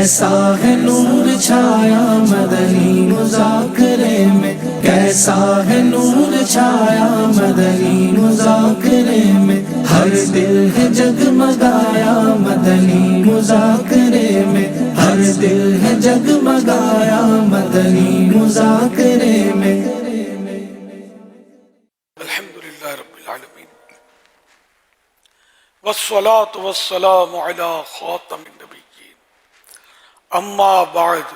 کیسا ہے نور چھایا مدنی مذاکرے میں، کیسا ہے نور چھایا مدنی مذاکرے میں، ہر دل ہے جگمگایا مدنی مذاکرے میں، ہر دل ہے جگمگایا مدنی مذاکرے میں۔ الحمدللہ رب العالمین والصلاة والسلام علی خاتم النبیین، اما بعد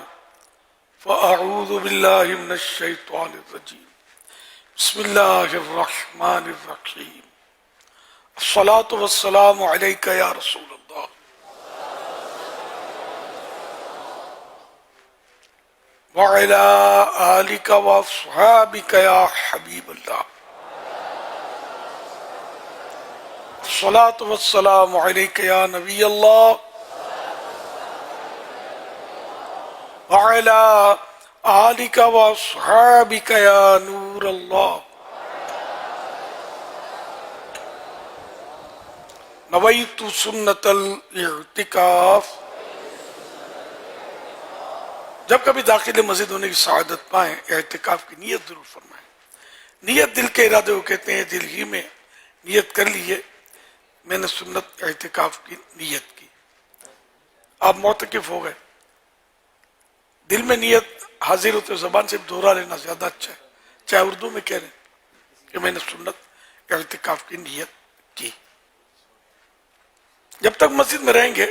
فاعوذ باللہ من الشیطان الرجیم، بسم اللہ الرحمن الرحیم، الصلاة والسلام علیک یا رسول اللہ، وعلی آلک واصحابک یا حبیب اللہ، الصلاة والسلام علیک یا نبی اللہ، وعلی آلک واصحابک یا نور اللہ، نویت سنت الاعتکاف۔ جب کبھی داخل مسجد ہونے کی سعادت پائیں، اعتکاف کی نیت ضرور فرمائیں۔ نیت دل کے ارادے کو کہتے ہیں، دل ہی میں نیت کر لیجئے میں نے سنت اعتکاف کی نیت کی، آپ معتکف ہو گئے۔ دل میں نیت حاضر ہوتے زبان سے دہرا لینا زیادہ اچھا ہے، چاہے اردو میں کہہ لیں کہ میں نے سنت اعتکاف کی نیت کی۔ جب تک مسجد میں رہیں گے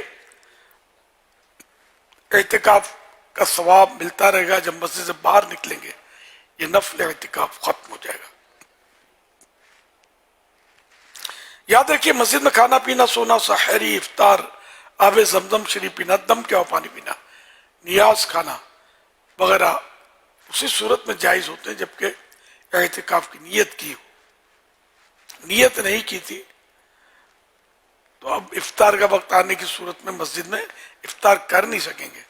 اعتکاف کا ثواب ملتا رہے گا، جب مسجد سے باہر نکلیں گے یہ نفل اعتکاف ختم ہو جائے گا۔ یاد رکھیے مسجد میں کھانا پینا، سونا، سحری، افطار، آب زمزم شریف پینا، دم کیا پانی پینا، نیاز کھانا وغیرہ اسی صورت میں جائز ہوتے ہیں جبکہ اعتکاف کی نیت کی ہو۔ نیت نہیں کی تھی تو اب افطار کا وقت آنے کی صورت میں مسجد میں افطار کر نہیں سکیں گے،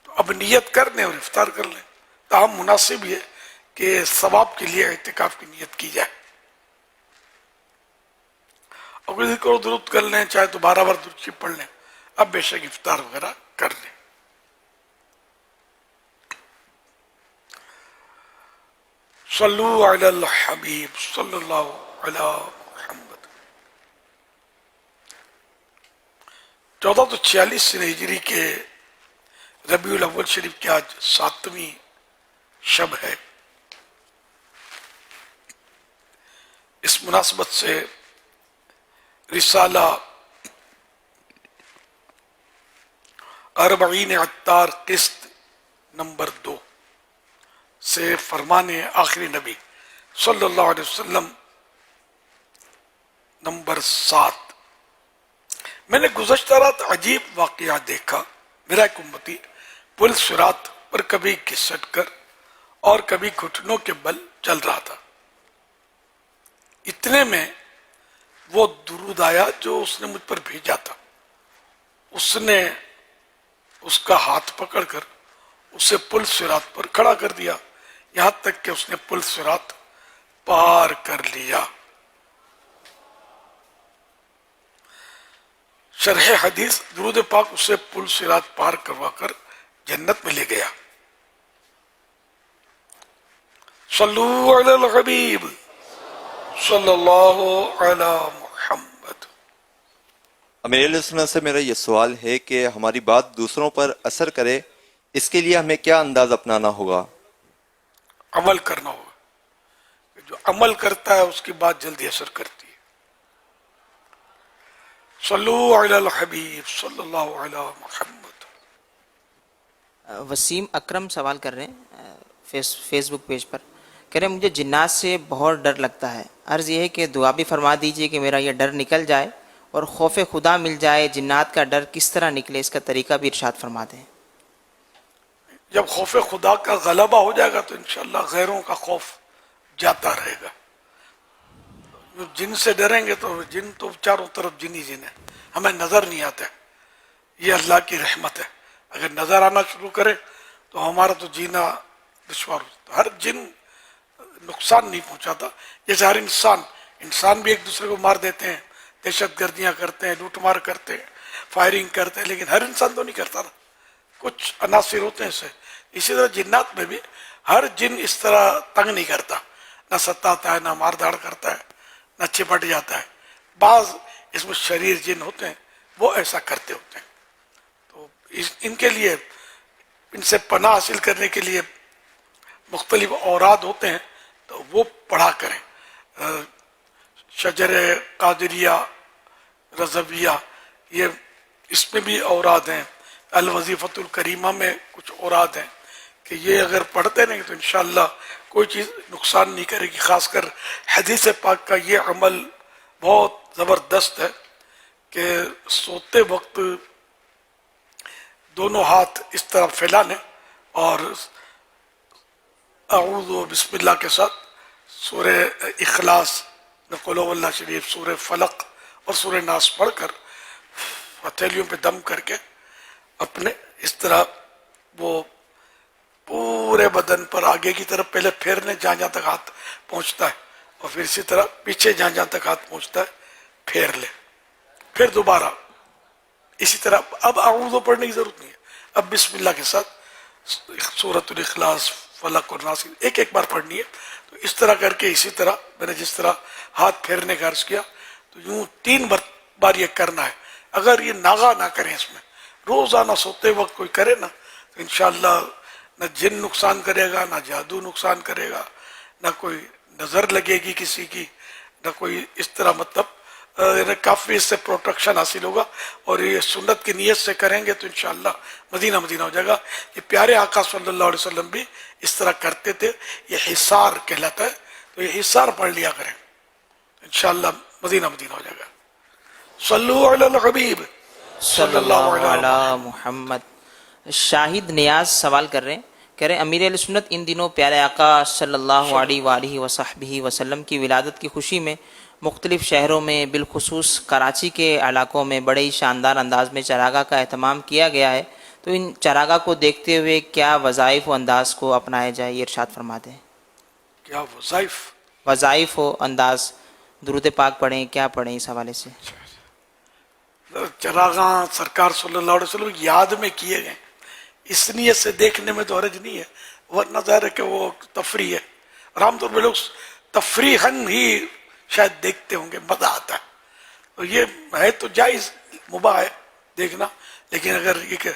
تو اب نیت کر لیں اور افطار کر لیں۔ تاہم مناسب یہ کہ ثواب کے لیے اعتکاف کی نیت کی جائے، اور ذکر و درود کر لیں، چاہے تو 12 بار درود شریف پڑھ لیں، اب بے شک افطار وغیرہ کر لیں۔ صلو علی الحبیب صلی اللہ علی محمد۔ 1446 ہجری کے ربیع الاول شریف کی آج 7ویں شب ہے۔ اس مناسبت سے رسالہ اربعین عطار قسط نمبر 2 سے فرمان آخری نبی صلی اللہ علیہ وسلم نمبر 7۔ میں نے گزشتہ رات عجیب واقعہ دیکھا، میرا ایک امتی پل صراط پر کبھی گھسٹ کر اور کبھی گھٹنوں کے بل چل رہا تھا۔ اتنے میں وہ درود آیا جو اس نے مجھ پر بھیجا تھا، اس نے اس کا ہاتھ پکڑ کر اسے پل صراط پر کھڑا کر دیا، یہاں تک کہ اس نے پل صراط پار کر لیا۔ شرح حدیث، درود پاک اسے پل صراط پار کروا کر جنت میں لے گیا۔ صلو علی الحبیب صلی اللہ علی محمد۔ امیر علیہ السلام سے میرا یہ سوال ہے کہ ہماری بات دوسروں پر اثر کرے، اس کے لیے ہمیں کیا انداز اپنانا ہوگا؟ عمل کرنا ہوگا، جو عمل کرتا ہے اس کی بات جلدی اثر کرتی ہے۔ صلو علی الحبیب صلی اللہ علی محمد۔ وسیم اکرم سوال کر رہے ہیں فیس بک پیج پر، کہہ رہے ہیں مجھے جنات سے بہت ڈر لگتا ہے، عرض یہ ہے کہ دعا بھی فرما دیجئے کہ میرا یہ ڈر نکل جائے اور خوف خدا مل جائے۔ جنات کا ڈر کس طرح نکلے، اس کا طریقہ بھی ارشاد فرما دیں۔ جب خوف خدا کا غلبہ ہو جائے گا تو انشاءاللہ غیروں کا خوف جاتا رہے گا۔ جن سے ڈریں گے تو جن تو چاروں طرف جن ہی جن ہے، ہمیں نظر نہیں آتا، یہ اللہ کی رحمت ہے۔ اگر نظر آنا شروع کرے تو ہمارا تو جینا دشوار ہوتا۔ ہر جن نقصان نہیں پہنچاتا، جیسے ہر انسان بھی ایک دوسرے کو مار دیتے ہیں، دہشت گردیاں کرتے ہیں، لوٹ مار کرتے ہیں، فائرنگ کرتے ہیں، لیکن ہر انسان تو نہیں کرتا نا، کچھ عناصر ہوتے ہیں اسے. اسی طرح جنات میں بھی ہر جن اس طرح تنگ نہیں کرتا، نہ ستاتا ہے، نہ مار دھاڑ کرتا ہے، نہ چپٹ جاتا ہے. بعض اس میں شریر جن ہوتے ہیں وہ ایسا کرتے ہوتے ہیں. تو ان کے لیے، ان سے پناہ حاصل کرنے کے لیے مختلف اوراد ہوتے ہیں، تو وہ پڑھا کریں. شجر قادریہ، رضویہ، یہ اس میں بھی اوراد ہیں. الوظیفۃ الکریمہ میں کچھ اوراد ہیں کہ یہ اگر پڑھتے نہیں تو انشاءاللہ کوئی چیز نقصان نہیں کرے گی. خاص کر حدیث پاک کا یہ عمل بہت زبردست ہے کہ سوتے وقت دونوں ہاتھ اس طرح پھیلانے اور اعوذ و بسم اللہ کے ساتھ سورہ اخلاص، قل هو اللہ شریف، سورہ فلق اور سورہ ناس پڑھ کر ہتھیلیوں پہ دم کر کے اپنے اس طرح وہ پورے بدن پر آگے کی طرف پہلے پھیرنے جہاں جہاں تک ہاتھ پہنچتا ہے، اور پھر اسی طرح پیچھے جہاں جہاں تک ہاتھ پہنچتا ہے پھیر لے. پھر دوبارہ اسی طرح. اب اعوذ پڑھنے کی ضرورت نہیں ہے، اب بسم اللہ کے ساتھ سورۃ الاخلاص، فلق اور ناس ایک ایک بار پڑھنی ہے. تو اس طرح کر کے اسی طرح میں نے جس طرح ہاتھ پھیرنے کا عرض کیا تو یوں 3 بار یہ کرنا ہے. اگر یہ ناغہ نہ کریں، اس میں روزانہ سوتے وقت کوئی کرے نا تو انشاءاللہ نہ جن نقصان کرے گا، نہ جادو نقصان کرے گا، نہ کوئی نظر لگے گی کسی کی، نہ کوئی اس طرح مطلب کافی اس سے پروٹیکشن حاصل ہوگا. اور یہ سنت کی نیت سے کریں گے تو انشاءاللہ مدینہ مدینہ ہو جائے گا. یہ پیارے آقا صلی اللہ علیہ وسلم بھی اس طرح کرتے تھے. یہ حصار کہلاتا ہے، تو یہ حصار پڑھ لیا کریں، انشاءاللہ مدینہ مدینہ ہو جائے گا. صلو علی الحبیب صلی اللہ علی محمد. شاہد نیاز سوال کر رہے ہیں، کہہ رہے ہیں امیر اہل سنت ان دنوں پیارے آقا صلی اللہ علیہ وآلہ وصحبہ وسلم کی ولادت کی خوشی میں مختلف شہروں میں بالخصوص کراچی کے علاقوں میں بڑے ہی شاندار انداز میں چراغاہ کا اہتمام کیا گیا ہے. تو ان چراغاہ کو دیکھتے ہوئے کیا وظائف و انداز کو اپنایا جائے، یہ ارشاد فرماتے ہیں. کیا وظائف؟ وظائف و انداز، درود پاک پڑھیں، کیا پڑھیں اس حوالے سے؟ چراغاں سرکار صلی اللہ علیہ وسلم یاد میں کیے گئے، اس نیت سے دیکھنے میں تو حرج نہیں ہے، ورنہ ظاہر ہے کہ وہ تفریح ہے. اور عام طور پہ لوگ تفریحاً ہی شاید دیکھتے ہوں گے، مزہ آتا ہے. تو یہ ہے تو جائز، مباح ہے دیکھنا. لیکن اگر یہ کہ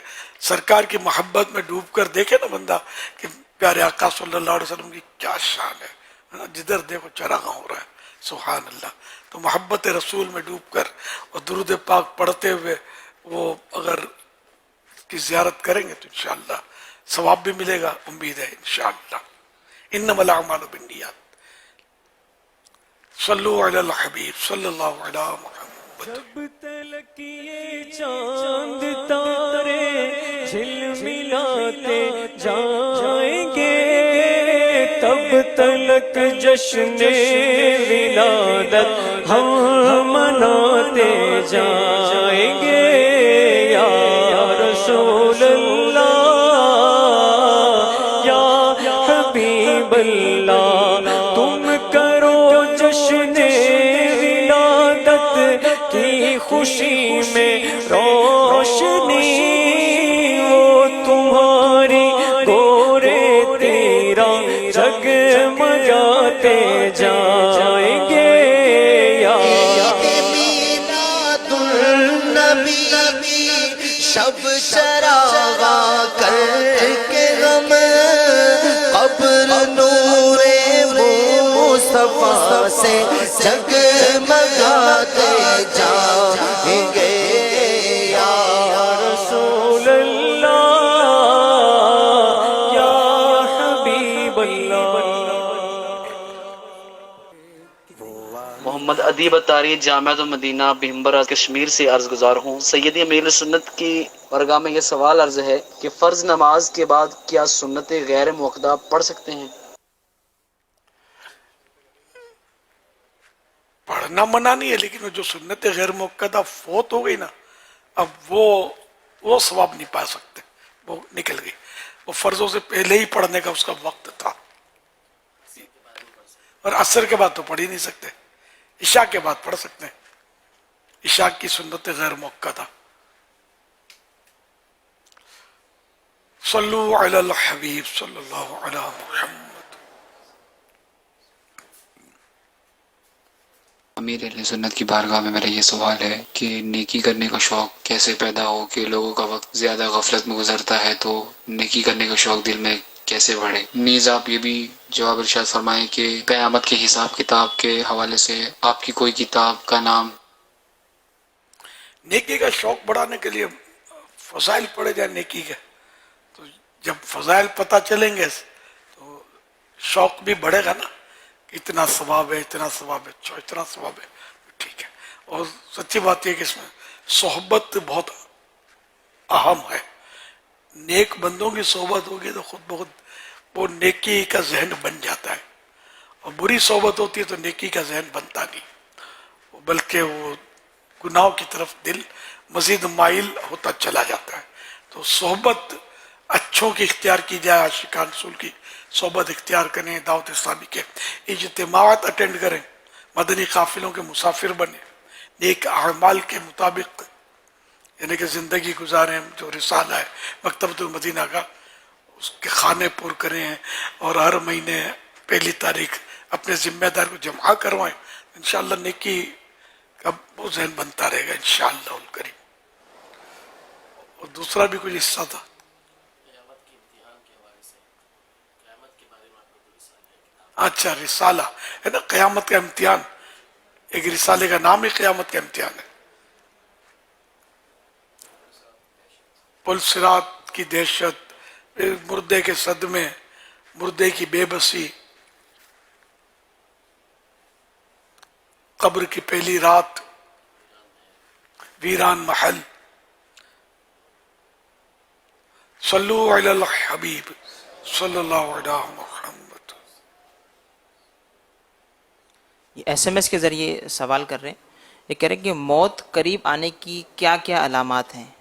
سرکار کی محبت میں ڈوب کر دیکھے نا بندہ کہ پیارے آقا صلی اللہ علیہ وسلم کی کیا شان ہے، جدھر دیکھو چراغاں ہو رہا ہے، سبحان اللہ. تو محبت رسول میں ڈوب کر اور درود پاک پڑھتے ہوئے وہ اگر کی زیارت کریں گے تو انشاءاللہ ثواب بھی ملے گا، امید ہے انشاءاللہ. انما الاعمال بالنیات. صلو علی الحبیب صلی اللہ علی محمد. جب تلک یہ چاند تارے جھلملاتے جائیں گے، تب تلک جشن ولادت ہم مناتے جائیں گے. یا رسول اللہ، یا حبیب اللہ، تم کرو جشن ولادت کی خوشی میں روشنی. وہ تمہاری گورے تیرا جگمگاتے جائیں گے. میلاد النبی شب چراغاں کر کے غم قبر نور مصطفیٰ سے جگمگاتے جائیں گے. یا رسول اللہ، یا حبیب اللہ. محمد ادیب اتاری، جامعۃ المدینہ بھمبرا کشمیر سے عرض گزار ہوں. سیدی امیر سنت کی بارگاہ میں یہ سوال عرض ہے کہ فرض نماز کے بعد کیا سنت غیر موقدہ پڑھ سکتے ہیں؟ پڑھنا منع نہیں ہے، لیکن جو سنت غیر موقدہ فوت ہو گئی نا، اب وہ ثواب نہیں پا سکتے، وہ نکل گئی. وہ فرضوں سے پہلے ہی پڑھنے کا اس کا وقت تھا، اور عصر کے بعد تو پڑھ ہی نہیں سکتے. عشاء کے بعد پڑھ سکتے ہیں، عشاء کی سنت غیر موقدہ. صلو علی الحبیب صلی اللہ علی محمد. امیر اہل سنت کی بارگاہ میں میرا یہ سوال ہے کہ نیکی کرنے کا شوق کیسے پیدا ہو کہ لوگوں کا وقت زیادہ غفلت میں گزرتا ہے تو نیکی کرنے کا شوق دل میں کیسے بڑھے. نیز آپ یہ بھی جواب ارشاد فرمائیں کہ قیامت کے حساب کتاب کے حوالے سے آپ کی کوئی کتاب کا نام. نیکی کا شوق بڑھانے کے لیے فضائل پڑھے جائیں نیکی کے، تو جب فضائل پتہ چلیں گے تو شوق بھی بڑھے گا نا، اتنا ثواب ہے، اتنا ثواب ہے، اتنا ثواب ہے، ٹھیک ہے. اور سچی بات یہ کہ اس میں صحبت بہت اہم ہے. نیک بندوں کی صحبت ہوگی تو خود بخود وہ نیکی کا ذہن بن جاتا ہے، اور بری صحبت ہوتی ہے تو نیکی کا ذہن بنتا نہیں، بلکہ وہ گناہوں کی طرف دل مزید مائل ہوتا چلا جاتا ہے. تو صحبت اچھوں کی اختیار کی جائے، عاشقان رسول کی صحبت اختیار کریں، دعوت اسلامی کے اجتماعات اٹینڈ کریں، مدنی قافلوں کے مسافر بنیں، نیک اعمال کے مطابق یعنی کہ زندگی گزاریں. جو رسالہ ہے مکتبۃ المدینہ کا، اس کے خانے پر کریں، اور ہر مہینے پہلی تاریخ اپنے ذمہ دار کو جمع کروائیں. انشاءاللہ نیکی کا وہ ذہن بنتا رہے گا انشاءاللہ الکریم. اور دوسرا بھی کچھ حصہ تھا. اچھا، رسالہ ہے نا، قیامت کا امتحان. ایک رسالے کا نام ہی قیامت کا امتحان ہے. پل صراط کی دہشت، مردے کے صدمے، مردے کی بے بسی، قبر کی پہلی رات، ویران محل. صلو علی الحبیب صلی اللہ علیہ محمد. یہ ایس ایم ایس کے ذریعے سوال کر رہے ہیں، یہ کہہ رہے ہیں کہ موت قریب آنے کی کیا کیا علامات ہیں؟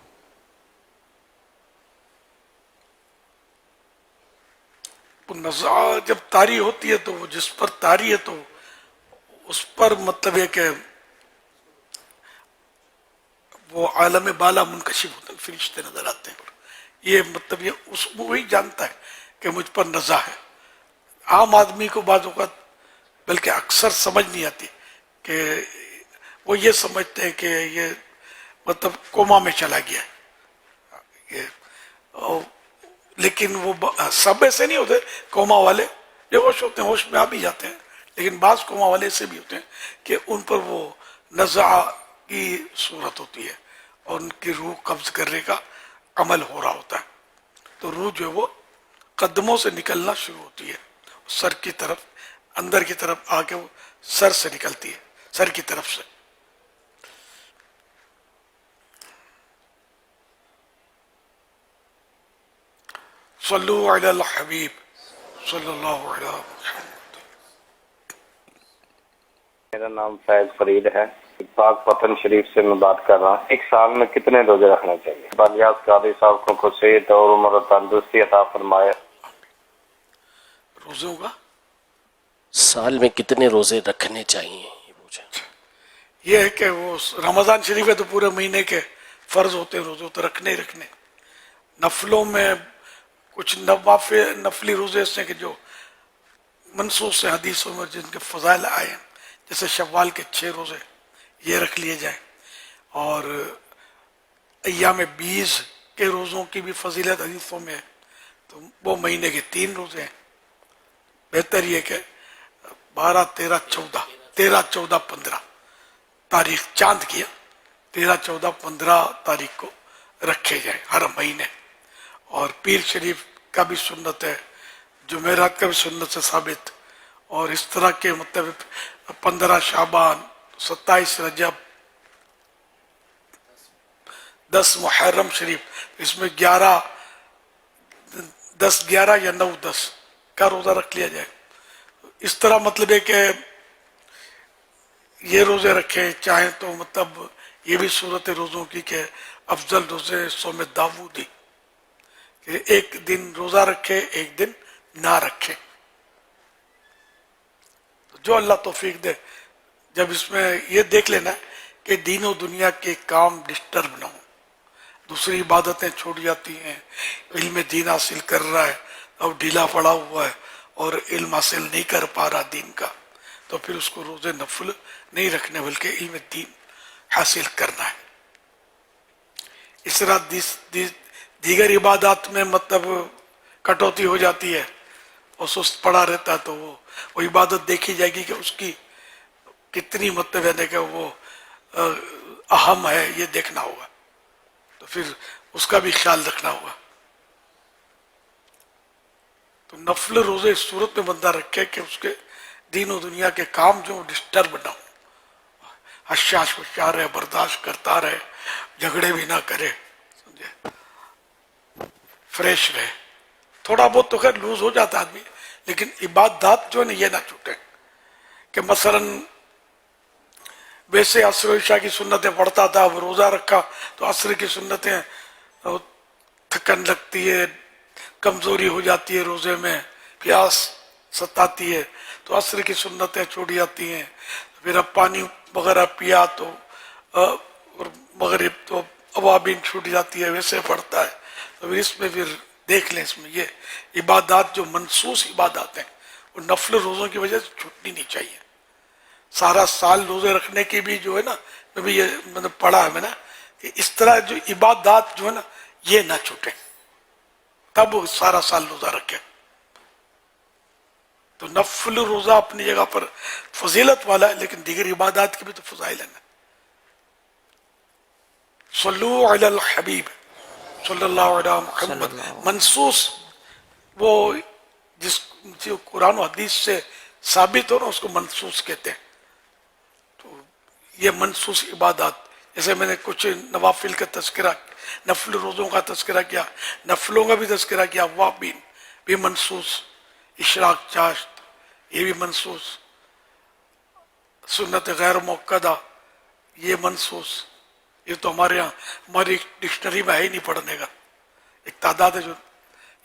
نزاع جب طاری ہوتی ہے تو وہ جس پر طاری ہے تو اس پر مطلب ہے کہ وہ عالم بالا منکشف ہوتے ہیں، فرشتے نظر آتے ہیں. یہ مطلب یہ اس وہی جانتا ہے کہ مجھ پر نزاع ہے. عام آدمی کو بعض اوقات بلکہ اکثر سمجھ نہیں آتی، کہ وہ یہ سمجھتے ہیں کہ یہ مطلب کوما میں چلا گیا ہے. لیکن وہ سب ایسے نہیں ہوتے. کوما والے جو ہوش ہوتے ہیں ہوش میں آ بھی جاتے ہیں، لیکن بعض کوما والے ایسے بھی ہوتے ہیں کہ ان پر وہ نزع کی صورت ہوتی ہے اور ان کی روح قبض کرنے کا عمل ہو رہا ہوتا ہے. تو روح جو ہے وہ قدموں سے نکلنا شروع ہوتی ہے، سر کی طرف، اندر کی طرف آ کے وہ سر سے نکلتی ہے، سر کی طرف سے. صلو علی الحبیب صلی اللہ علیہ محمد. میرا نام فیض فرید ہے، پاک وطن شریف سے میں بات کر رہا ہوں. ایک سال میں کتنے روزے رکھنا چاہیے؟ بالیاز قاضی صاحب کو صحت اور عمر و تندرستی عطا فرمائے. روزوں کا سال میں کتنے روزے رکھنے چاہیے یہ پوچھا. یہ ہے کہ وہ رمضان شریف ہے تو پورے مہینے کے فرض ہوتے ہیں روزے تو رکھنے ہی رکھنے. نفلوں میں کچھ نفلی روزے ایسے کہ جو منسوخ سے حدیثوں میں جن کے فضائل آئے ہیں، جیسے شوال کے 6 روزے یہ رکھ لیے جائیں، اور ایام 20 کے روزوں کی بھی فضیلت حدیثوں میں ہے، تو وہ مہینے کے 3 روزے ہیں. بہتر یہ کہ 12 13 14 13 14 15 تاریخ چاند کیا، 13 14 15 تاریخ کو رکھے جائیں ہر مہینے. اور پیر شریف کا بھی سنت ہے، جمعرات کا بھی سنت سے ثابت، اور اس طرح کے مطلب 15 شعبان، 27 رجب، 10 محرم شریف، اس میں 10 11 یا 9 10 کا روزہ رکھ لیا جائے. اس طرح مطلب ہے کہ یہ روزے رکھیں چاہیں تو مطلب یہ بھی صورت روزوں کی کہ افضل روزے صوم داؤدی، کہ ایک دن روزہ رکھے ایک دن نہ رکھے. جو اللہ توفیق دے، جب اس میں یہ دیکھ لینا کہ دین و دنیا کے کام ڈسٹرب نہ ہوں، دوسری عبادتیں چھوٹ جاتی ہیں، علم دین حاصل کر رہا ہے اب ڈھیلا پڑا ہوا ہے اور علم حاصل نہیں کر پا رہا دین کا، تو پھر اس کو روزے نفل نہیں رکھنے بلکہ علم دین حاصل کرنا ہے۔ اس طرح دیگر عبادات میں مطلب کٹوتی ہو جاتی ہے اور سست پڑا رہتا ہے، تو وہ عبادت دیکھی جائے گی کہ اس کی کتنی مطلب ہے کہ وہ اہم ہے، یہ دیکھنا ہوگا، تو پھر اس کا بھی خیال رکھنا ہوگا۔ تو نفل روزے اس صورت میں بندہ رکھے کہ اس کے دین و دنیا کے کام جو ڈسٹرب نہ ہو، حشاش وشار رہے، برداشت کرتا رہے، جھگڑے بھی نہ کرے، سمجھے، فریش رہے۔ تھوڑا بہت تو خیر لوز ہو جاتا آدمی، لیکن عبادات جو ہے نا یہ نہ چھوٹے، کہ مثلا ویسے عصر و عشاء کی سنتیں پڑھتا تھا، اب روزہ رکھا تو عصر کی سنتیں تھکن لگتی ہے، کمزوری ہو جاتی ہے، روزے میں پیاس ستاتی ہے تو عصر کی سنتیں چھوڑ جاتی ہیں، پھر اب پانی وغیرہ پیا تو اور مغرب تو اوابین چھوٹ جاتی ہے، ویسے پڑھتا ہے، تو پھر اس میں پھر دیکھ لیں، اس میں یہ عبادات جو منسوس عبادات ہیں وہ نفل روزوں کی وجہ سے چھوٹنی نہیں چاہیے۔ سارا سال روزے رکھنے کی بھی جو ہے نا، میں بھی یہ میں نے پڑھا ہے میں نے کہ اس طرح جو عبادات جو ہے نا یہ نہ چھوٹے، تب وہ سارا سال روزہ رکھے۔ تو نفل روزہ اپنی جگہ پر فضیلت والا ہے، لیکن دیگر عبادات کی بھی تو فضائل ہیں۔ صلو علی الحبیب صلی اللہ علیہ محمد، منسوس وہ جس جو قرآن و حدیث سے ثابت ہو نا اس کو منسوس کہتے ہیں۔ تو یہ منسوس عبادات، جیسے میں نے کچھ نوافل کا تذکرہ، نفل روزوں کا تذکرہ کیا، نفلوں کا بھی تذکرہ کیا، وہ بھی منسوس، اشراق چاشت یہ بھی منسوس، سنت غیر موقدہ یہ منسوس، یہ تو ہمارے یہاں ہماری ڈکشنری میں ہے ہی نہیں پڑھنے کا، ایک تعداد ہے جو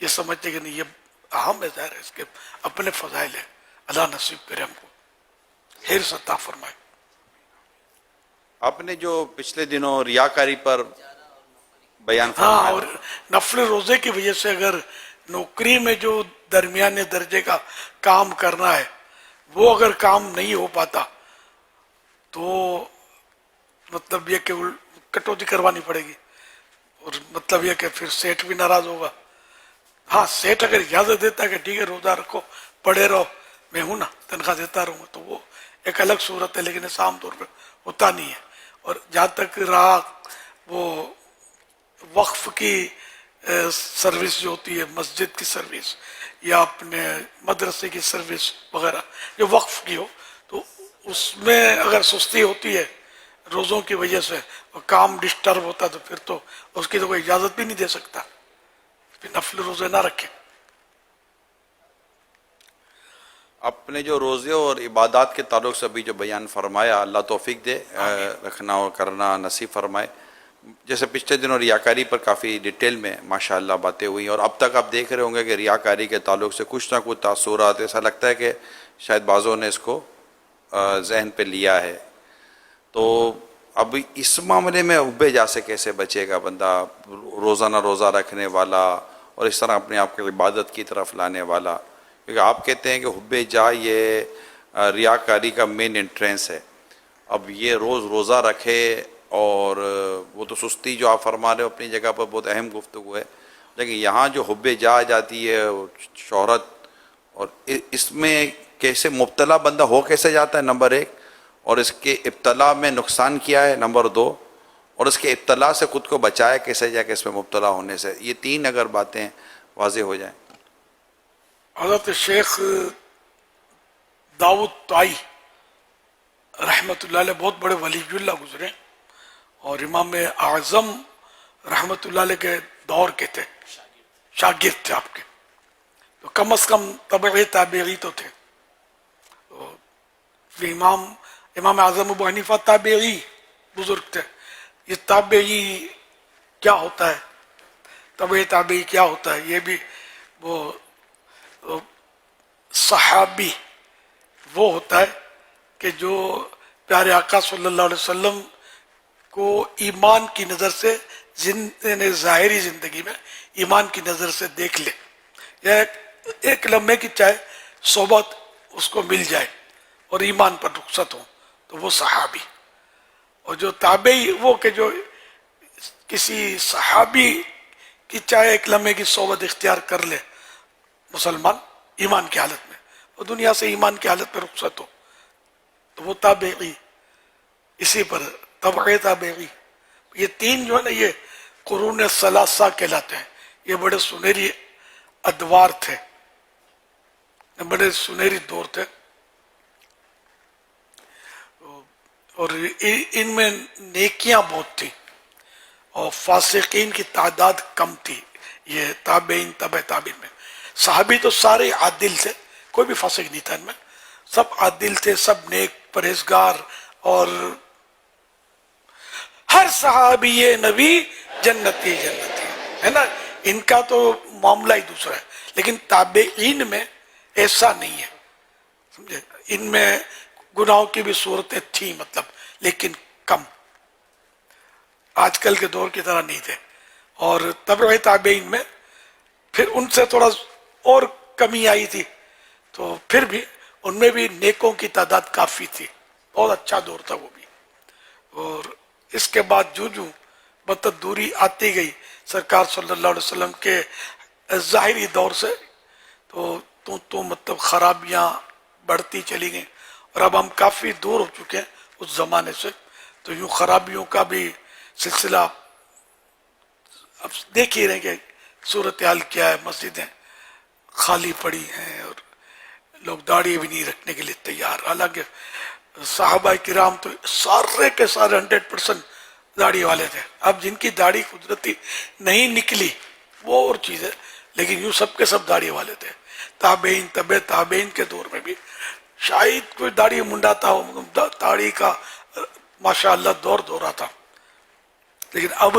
یہ سمجھتے کہ نہیں یہ اہم ہے، ظاہر ہے اس کے اپنے فضائل ہیں، اللہ نصیب کرے ہم کو حرص عطا فرمائے۔ آپ نے جو پچھلے دنوں ریاکاری پر بیان ہاں، فرمایا، اور نفل روزے کی وجہ سے اگر نوکری میں جو درمیانے درجے کا کام کرنا ہے وہ اگر کام نہیں ہو پاتا تو مطلب یہ کہ کٹوتی کروانی پڑے گی، اور مطلب یہ کہ پھر سیٹ بھی ناراض ہوگا۔ ہاں، سیٹ اگر اجازت دیتا ہے کہ ٹھیک ہے روزہ رکھو، پڑے رہو، میں ہوں نا تنخواہ دیتا رہوں گا، تو وہ ایک الگ صورت ہے، لیکن ایسا عام طور پہ ہوتا نہیں ہے۔ اور جہاں تک رہا وہ وقف کی سروس جو ہوتی ہے، مسجد کی سروس یا اپنے مدرسے کی سروس وغیرہ جو وقف کی ہو، تو اس میں اگر سستی ہوتی ہے روزوں کی وجہ سے اور کام ڈسٹرب ہوتا تو پھر تو اس کی تو کوئی اجازت بھی نہیں دے سکتا، پھر نفل روزے نہ رکھے۔ اپنے جو روزے اور عبادات کے تعلق سے ابھی جو بیان فرمایا، اللہ توفیق دے رکھنا اور کرنا نصیب فرمائے۔ جیسے پچھلے دنوں ریاکاری پر کافی ڈیٹیل میں ماشاءاللہ باتیں ہوئی، اور اب تک آپ دیکھ رہے ہوں گے کہ ریاکاری کے تعلق سے کچھ نہ کچھ تاثرات، ایسا لگتا ہے کہ شاید بعضوں نے اس کو ذہن پہ لیا ہے۔ تو اب اس معاملے میں حب جا سے کیسے بچے گا بندہ، روزانہ روزہ رکھنے والا اور اس طرح اپنے آپ کو عبادت کی طرف لانے والا؟ کیونکہ آپ کہتے ہیں کہ حب جا یہ ریاکاری کا مین انٹرنس ہے۔ اب یہ روزہ رکھے، اور وہ تو سستی جو آپ فرما رہے ہو اپنی جگہ پر بہت اہم گفتگو ہے، لیکن یہاں جو حب جا جاتی ہے شہرت، اور اس میں کیسے مبتلا بندہ ہو کیسے جاتا ہے، نمبر ایک، اور اس کے ابتلا میں نقصان کیا ہے، نمبر دو، اور اس کے ابتلا سے خود کو بچائے کیسے جا کے اس میں مبتلا ہونے سے، یہ تین اگر باتیں واضح ہو جائیں۔ حضرت شیخ داؤد طائی رحمۃ اللہ علیہ بہت بڑے ولی اللہ گزرے، اور امام اعظم رحمۃ اللہ علیہ کے دور کے تھے، شاگرد تھے آپ کے، تو کم از کم تبع تابعی تو تھے۔ امام اعظم ابو حنیفہ تابعی بزرگ تھے۔ یہ تابعی کیا ہوتا ہے، تبع تابعی کیا ہوتا ہے، یہ بھی وہ صحابی وہ ہوتا ہے کہ جو پیارے آقا صلی اللہ علیہ وسلم کو ایمان کی نظر سے ظاہری زندگی میں ایمان کی نظر سے دیکھ لے، یا ایک لمحے کی چاہے صحبت اس کو مل جائے اور ایمان پر رخصت ہو، تو وہ صحابی. اور جو تابعی، وہ کہ جو کسی صحابی کی چاہے ایک لمحے کی صحبت اختیار کر لے مسلمان ایمان کی حالت میں، اور دنیا سے ایمان کی حالت پر رخصت ہو، تو وہ تابعی. اسی پر تبع تابعی، یہ تین جو ہے نا، یہ قرون ثلاثہ کہلاتے ہیں. یہ بڑے سنہری ادوار تھے، بڑے سنہری دور تھے، اور ان میں نیکیاں بہت تھی اور فاسقین کی تعداد کم تھی. یہ تابعین تبع تابعین میں صحابی تو سارے عادل تھے، کوئی بھی فاسق نہیں تھا ان میں، سب عادل تھے، سب نیک پرہیزگار، اور ہر صحابی نبی جنتی ہے نا. ان کا تو معاملہ ہی دوسرا ہے. لیکن تابعین میں ایسا نہیں ہے، سمجھے. ان میں گناہوں کی بھی صورتیں تھیں مطلب، لیکن کم، آج کل کے دور کی طرح نہیں تھے. اور تبع تابعین میں پھر ان سے تھوڑا اور کمی آئی تھی، تو پھر بھی ان میں بھی نیکوں کی تعداد کافی تھی. بہت اچھا دور تھا وہ بھی. اور اس کے بعد جو مطلب دوری آتی گئی سرکار صلی اللہ علیہ وسلم کے ظاہری دور سے، تو مطلب خرابیاں بڑھتی چلی گئیں. اور اب ہم کافی دور ہو چکے ہیں اس زمانے سے، تو یوں خرابیوں کا بھی سلسلہ اب دیکھ ہی رہے کہ صورتحال کیا ہے. مسجدیں خالی پڑی ہیں اور لوگ داڑھی بھی نہیں رکھنے کے لیے تیار. حالانکہ صحابہ کرام تو سارے کے سارے 100% داڑھی والے تھے. اب جن کی داڑھی قدرتی نہیں نکلی وہ اور چیز ہے، لیکن یوں سب کے سب داڑھی والے تھے. تابعین تبع تابعین کے دور میں بھی شاید کوئی داڑھی منڈاتا ہو، داڑھی کا ماشاءاللہ دور دورہ تھا. لیکن اب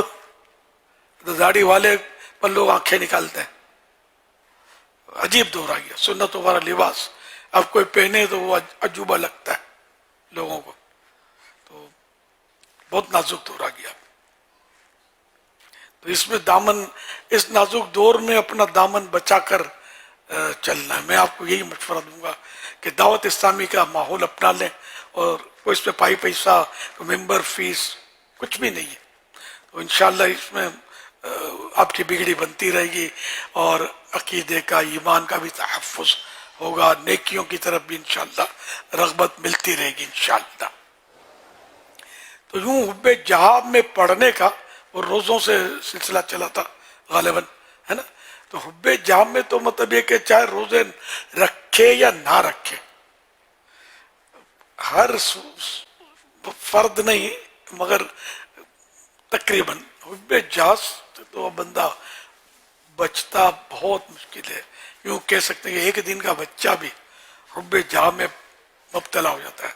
داڑھی والے پر لوگ آنکھیں نکالتے ہیں. عجیب دور آ گیا. سنتوں والا لباس اب کوئی پہنے تو وہ عجوبہ لگتا ہے لوگوں کو. تو بہت نازک دور آ گیا. تو اس میں دامن، اس نازک دور میں اپنا دامن بچا کر چلنا ہے. میں آپ کو یہی مشورہ دوں گا کہ دعوت اسلامی کا ماحول اپنا لیں، اور کوئی اس پہ پائی پیسہ، ممبر فیس کچھ بھی نہیں ہے. تو انشاءاللہ اس میں آپ کی بگڑی بنتی رہے گی، اور عقیدے کا، ایمان کا بھی تحفظ ہوگا. نیکیوں کی طرف بھی انشاءاللہ رغبت ملتی رہے گی انشاءاللہ. تو یوں حب جہاد میں پڑھنے کا وہ روزوں سے سلسلہ چلا تھا غالباً، ہے نا. تو حب جہاد میں تو مطلب یہ کہ چاہے روزے رکھے یا نہ رکھے، ہر فرد نہیں مگر تقریباً حب جہاد تو بندہ بچتا بہت مشکل ہے. یوں کہہ سکتے ہیں کہ ایک دن کا بچہ بھی حب جہاد میں مبتلا ہو جاتا ہے.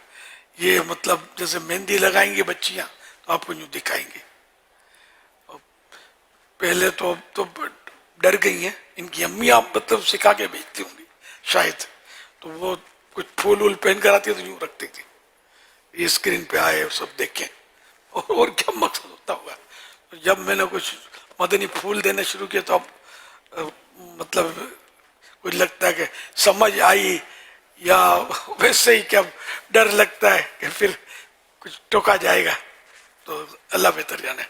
یہ مطلب جیسے مہندی لگائیں گی بچیاں تو آپ کو یوں دکھائیں گی. پہلے تو ڈر گئی ہیں، ان کی امیاں مطلب سکھا کے بھیجتی ہوں گی شاید، تو وہ کچھ پھول وول پہن کر آتی ہے تو یوں رکھتی تھی، یہ اسکرین پہ آئے سب دیکھیں. اور کیا مقصد ہوتا ہوگا. جب میں نے کچھ مدنی پھول دینے شروع کیا تو اب مطلب کچھ لگتا ہے کہ سمجھ آئی، یا ویسے ہی کہ اب ڈر لگتا ہے کہ پھر کچھ ٹوکا جائے گا. تو اللہ بہتر جانے.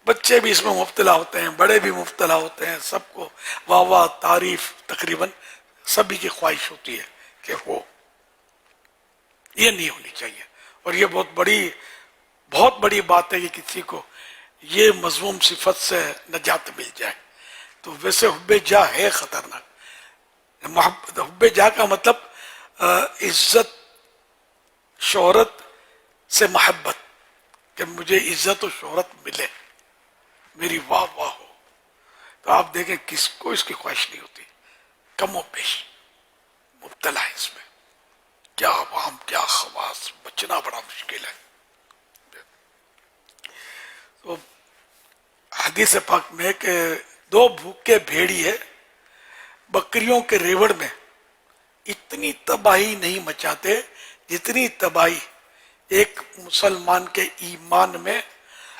بچے بھی اس میں مبتلا ہوتے ہیں، بڑے بھی مبتلا ہوتے ہیں. سب کو واہ واہ تعریف تقریباً سبھی کی خواہش ہوتی ہے کہ ہو. یہ نہیں ہونی چاہیے. اور یہ بہت بڑی بات ہے کہ کسی کو یہ مذموم صفت سے نجات مل جائے. تو ویسے حب جاہ ہے خطرناک. حب جاہ کا مطلب عزت شہرت سے محبت، کہ مجھے عزت و شہرت ملے، میری واہ واہ ہو. تو آپ دیکھیں کس کو اس کی خواہش نہیں ہوتی. کم و بیش مبتلا ہے اس میں. کیا عوام کیا خواص، بچنا بڑا مشکل ہے. تو حدیث پاک میں کہ دو بھوکے بھیڑیے بکریوں کے ریوڑ میں اتنی تباہی نہیں مچاتے جتنی تباہی ایک مسلمان کے ایمان میں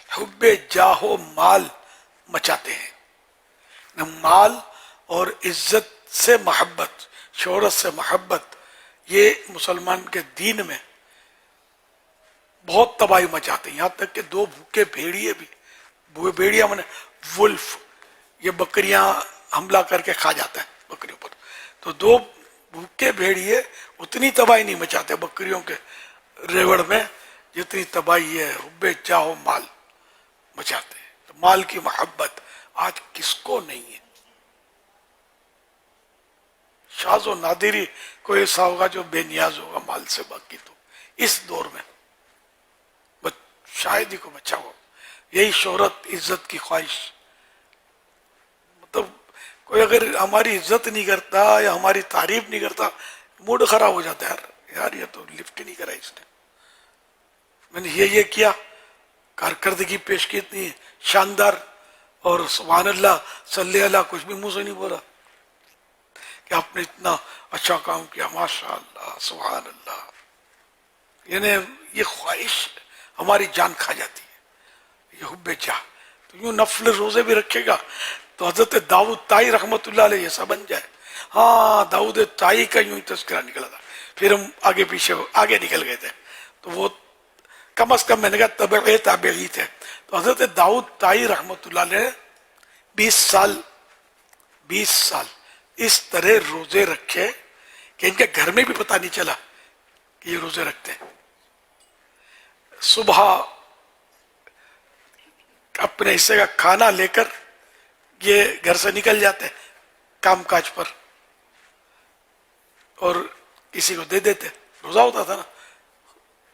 حب جاہ و مال مچاتے ہیں. نہ مال اور عزت سے محبت، شہرت سے محبت، یہ مسلمان کے دین میں بہت تباہی مچاتے ہیں. یہاں تک کہ دو بھوکے بھیڑیے بھی، بھیڑیا میں ولف، یہ بکریاں حملہ کر کے کھا جاتا ہے بکریوں پر، تو دو بھوکے بھیڑیے اتنی تباہی نہیں مچاتے بکریوں کے ریوڑ میں جتنی تباہی ہے حب جاہ و مال مچاتے ہیں. تو مال کی محبت آج کس کو نہیں ہے؟ شاذ و نادری کوئی ایسا ہوگا جو بے نیاز ہوگا مال سے، باقی تو اس دور میں شاید ہی کو بچا ہو. یہی شہرت، عزت کی خواہش، مطلب کوئی اگر ہماری عزت نہیں کرتا یا ہماری تعریف نہیں کرتا موڈ خراب ہو جاتا ہے. یار یہ تو لفٹ ہی نہیں کرا اس نے، میں نے یہ کیا، کارکردگی پیش کی اتنی شاندار، اور سبحان اللہ صلی اللہ کچھ بھی منہ سے نہیں بولا کہ آپ نے اتنا اچھا کام کیا، ماشاء اللہ سبحان اللہ. یعنی یہ خواہش ہماری جان کھا جاتی ہے، یہ حب جاہ. تو یوں نفل روزے بھی رکھے گا تو حضرت داؤد طائی رحمت اللہ علیہ ایسا بن جائے. ہاں داؤد طائی کا یوں ہی تذکرہ نکلا تھا، پھر ہم آگے پیچھے آگے نکل گئے تھے، تو وہ کم از کم میں نے کہا تبعی تابعی تھے. تو حضرت داؤد طائی رحمت اللہ علیہ 20 سال اس طرح روزے رکھے کہ ان کے گھر میں بھی پتہ نہیں چلا کہ یہ روزے رکھتے ہیں. صبح اپنے حصے کا کھانا لے کر یہ گھر سے نکل جاتے کام کاج پر اور کسی کو دے دیتے. روزہ ہوتا تھا نا،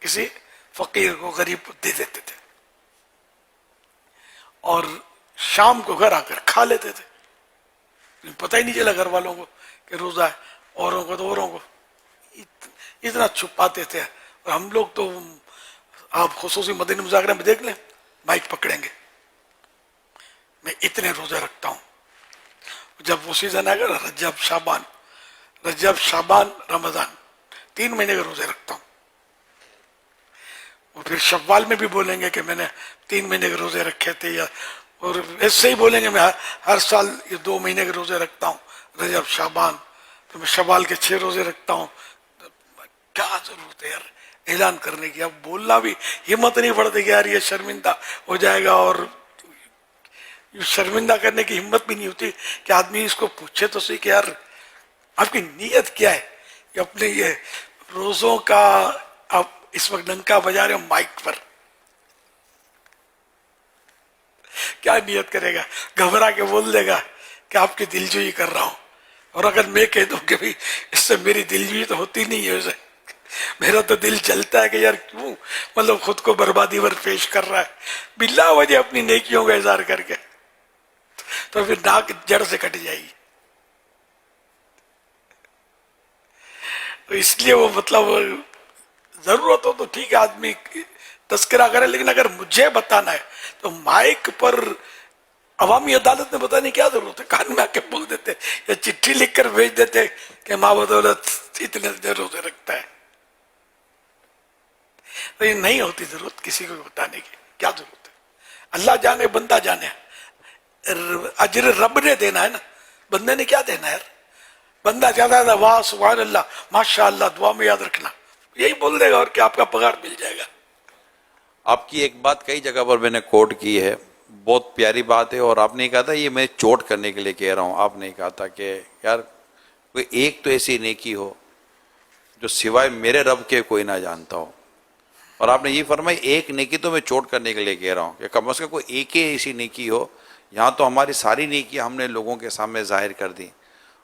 کسی فقیر کو، غریب کو دے دیتے تھے، اور شام کو گھر آ کر کھا لیتے تھے. پتہ ہی نہیں چلا گھر والوں کو کہ روزہ ہے. اوروں کو تو اوروں کو اتنا چھپاتے تھے. اور ہم لوگ تو آپ خصوصی مدنی مذاکرہ میں دیکھ لیں، مائک پکڑیں گے میں اتنے روزے رکھتا ہوں. جب وہ سیزن آئے گا رجب شعبان رمضان 3 مہینے کے روزے رکھتا ہوں. اور پھر شوال میں بھی بولیں گے کہ میں نے 3 مہینے کے روزے رکھے تھے، یا اور ایسے ہی بولیں گے میں ہر سال یہ 2 مہینے کے روزے رکھتا ہوں، رجب شعبان. تو میں شوال کے 6 روزے رکھتا ہوں. کیا ضرورت ہے یار اعلان کرنے کی؟ اب بولنا بھی ہمت نہیں پڑتی کہ یار یہ شرمندہ ہو جائے گا، اور شرمندہ کرنے کی ہمت بھی نہیں ہوتی کہ آدمی اس کو پوچھے تو صحیح کہ یار آپ کی نیت کیا ہے. کہ اپنے یہ روزوں کا آپ اس وقت ڈنکا بجا رہے ہو مائک پر، کیا نیت کرے گا؟ گھبرا کے بول دے گا کہ آپ کی دلجوئی کر رہا ہوں. اور اگر میں کہہ دوں کہ اس سے میری دلجوئی تو ہوتی نہیں ہے، اسے میرا تو دل چلتا ہے کہ یار کیوں مطلب خود کو بربادی پر پیش کر رہا ہے بلا وجہ اپنی نیکیوں کا اظہار کر کے، تو پھر ناک جڑ سے کٹ جائے گی. تو اس لیے وہ مطلب ضرورت ہو تو ٹھیک ہے آدمی تذکرہ کرے، لیکن اگر مجھے بتانا ہے تو مائک پر عوامی عدالت میں بتانے کی کیا ضرورت ہے؟ کان میں آ کے بول دیتے یا چٹھی لکھ کر بھیج دیتے کہ ماں بدولت اتنے دیر روزے رکھتا ہے. تو یہ نہیں ہوتی ضرورت کسی کو بتانے کی، کیا ضرورت ہے؟ اللہ جانے بندہ جانے. اجر رب نے دینا ہے نا، بندے نے کیا دینا ہے یار؟ بندہ چاہتا ہے واہ سبحان اللہ ماشاء اللہ، دعا میں یاد رکھنا، یہی بول دے گا اور کہ آپ کا پگار مل جائے گا. آپ کی ایک بات کئی جگہ پر میں نے کوٹ کی ہے، بہت پیاری بات ہے، اور آپ نے کہا تھا یہ میں چوٹ کرنے کے لیے کہہ رہا ہوں. آپ نے کہا تھا کہ یار کوئی ایک تو ایسی نیکی ہو جو سوائے میرے رب کے کوئی نہ جانتا ہو. اور آپ نے یہ فرمائی ایک نیکی تو میں چوٹ کرنے کے لیے کہہ رہا ہوں کہ کم از کم کوئی ایک ہی ایسی نیکی ہو. یہاں تو ہماری ساری نیکیاں ہم نے لوگوں کے سامنے ظاہر کر دی،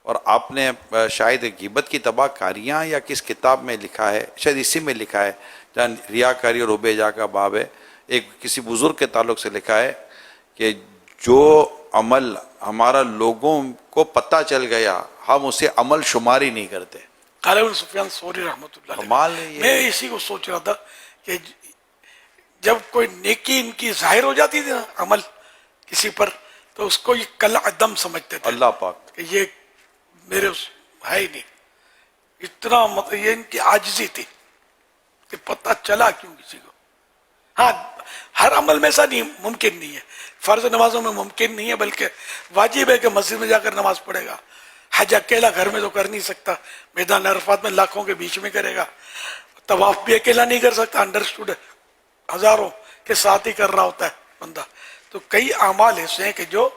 اور آپ نے شاید غیبت کی تباہ کاریاں یا کس کتاب میں لکھا ہے، شاید اسی میں لکھا ہے جہاں ریاکاری اور حب جاہ کا باب ہے، ایک کسی بزرگ کے تعلق سے لکھا ہے کہ جو عمل ہمارا لوگوں کو پتہ چل گیا ہم اسے عمل شمار ہی نہیں کرتے. قال ابن سفیان ثوری رحمۃ اللہ کمال ہے علیہ. یہ. میں اسی کو سوچ رہا تھا کہ جب کوئی نیکی ان کی ظاہر ہو جاتی تھی نا عمل کسی پر، تو اس کو یہ کل عدم سمجھتے تھے اللہ پاک کہ یہ میرے ہے ہی نہیں. اتنا مطلب یہ ان کی عاجزی تھی کہ پتہ چلا کیوں کسی کو. ہاں ہر عمل میں ایسا نہیں ممکن نہیں ہے، فرض نمازوں میں ممکن نہیں ہے، بلکہ واجب ہے کہ مسجد میں جا کر نماز پڑھے گا. حج اکیلا گھر میں تو کر نہیں سکتا، میدان عرفات میں لاکھوں کے بیچ میں کرے گا. طواف بھی اکیلا نہیں کر سکتا، انڈرسٹوڈ ہے، ہزاروں کے ساتھ ہی کر رہا ہوتا ہے بندہ. تو کئی اعمال ایسے ہیں کہ جو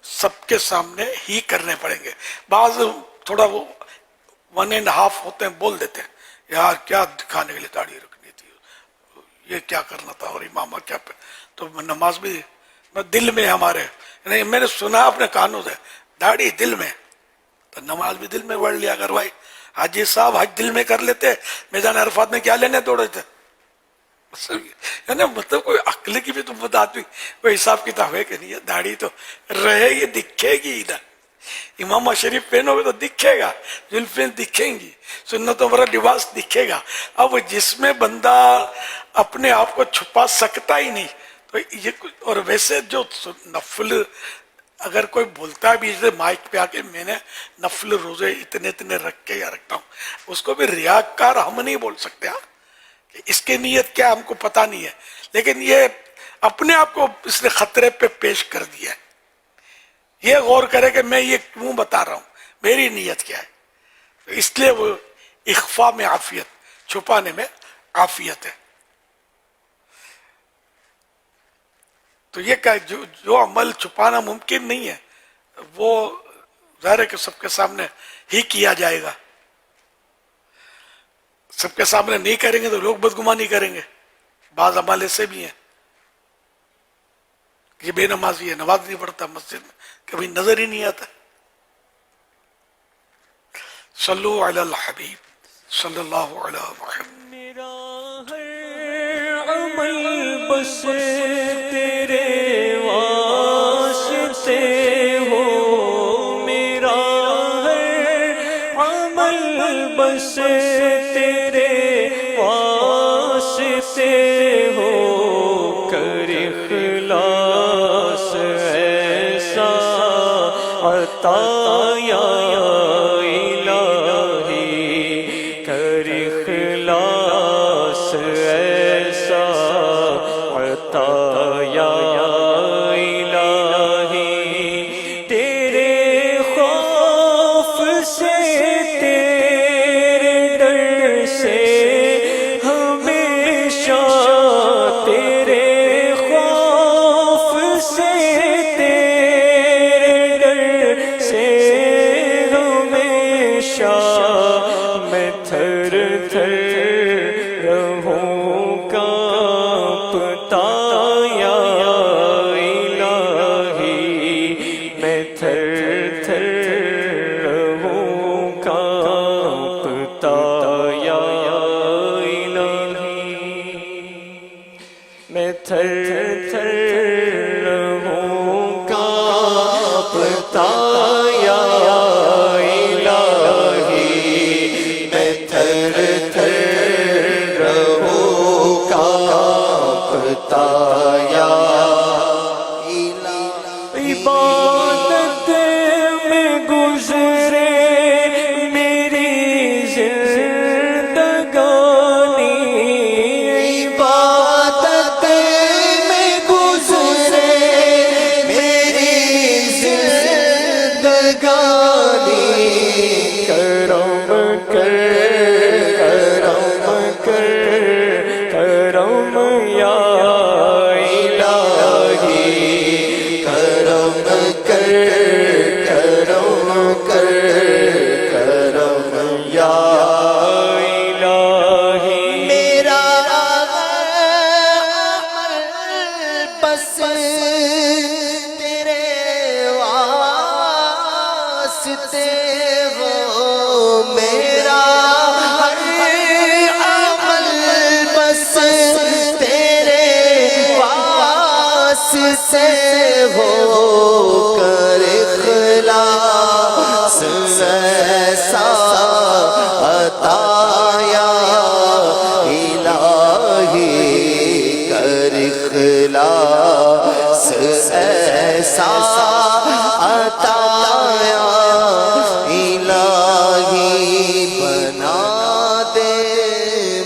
سب کے سامنے ہی کرنے پڑیں گے. بعض تھوڑا وہ 1.5 ہوتے ہیں، بول دیتے ہیں یار کیا دکھانے کے لیے داڑھی رکھنی تھی، یہ کیا کرنا تھا، اور امامہ کیا پہ. تو نماز بھی دل میں ہمارے، نہیں میں نے سنا اپنے کانوں سے داڑھی دل میں، تو نماز بھی دل میں پڑھ لیا کر بھائی. حاجی صاحب حج دل میں کر لیتے، میدان عرفات میں کیا لینے دوڑے تھے. مطلب کوئی عقل کی بھی تو بات بھی کوئی حساب کتاب ہے کہ نہیں ہے. داڑھی تو رہے گی، دکھے گی ادھر، امامہ شریف پہنو گے تو دکھے گا، زلفیں دکھیں گی، سنتوں پر لباس دکھے گا. اب جس میں بندہ اپنے آپ کو چھپا سکتا ہی نہیں تو یہ کچھ. اور ویسے جو نفل اگر کوئی بولتا ہے بھی مائک پہ آ کے میں نے نفل روزے اتنے اتنے رکھ کے یا رکھتا ہوں، اس کو بھی ریاکار ہم نہیں بول سکتے. ہاں اس کی نیت کیا ہم کو پتہ نہیں ہے، لیکن یہ اپنے آپ کو اس نے خطرے پہ پیش کر دیا ہے. یہ غور کرے کہ میں یہ کیوں بتا رہا ہوں، میری نیت کیا ہے. اس لیے وہ اخفاء میں عافیت، چھپانے میں عافیت ہے. تو یہ کہ جو عمل چھپانا ممکن نہیں ہے وہ ظاہر ہے کہ سب کے سامنے ہی کیا جائے گا. سب کے سامنے نہیں کریں گے تو لوگ بدگمانی کریں گے. بعض عمل ایسے بھی ہیں کہ بے نمازی ہے، نماز نہیں پڑھتا، مسجد میں کبھی نظر ہی نہیں آتا. صلو علی الحبیب صلی اللہ علیہ وسلم. میرا ہر عمل بس تیرے واسطے ہو، میرا ہر عمل بس تیرے واسطے ہو، کر اخلاص ایسا عطا یا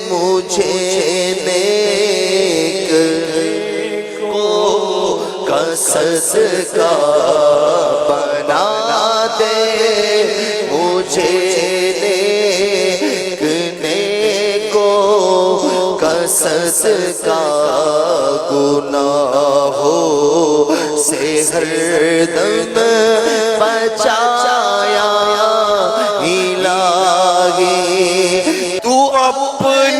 مجھے نیک مجھے نیک نیکو قصد کا گناہوں سے ہر دم بچایا الہی تو اپنے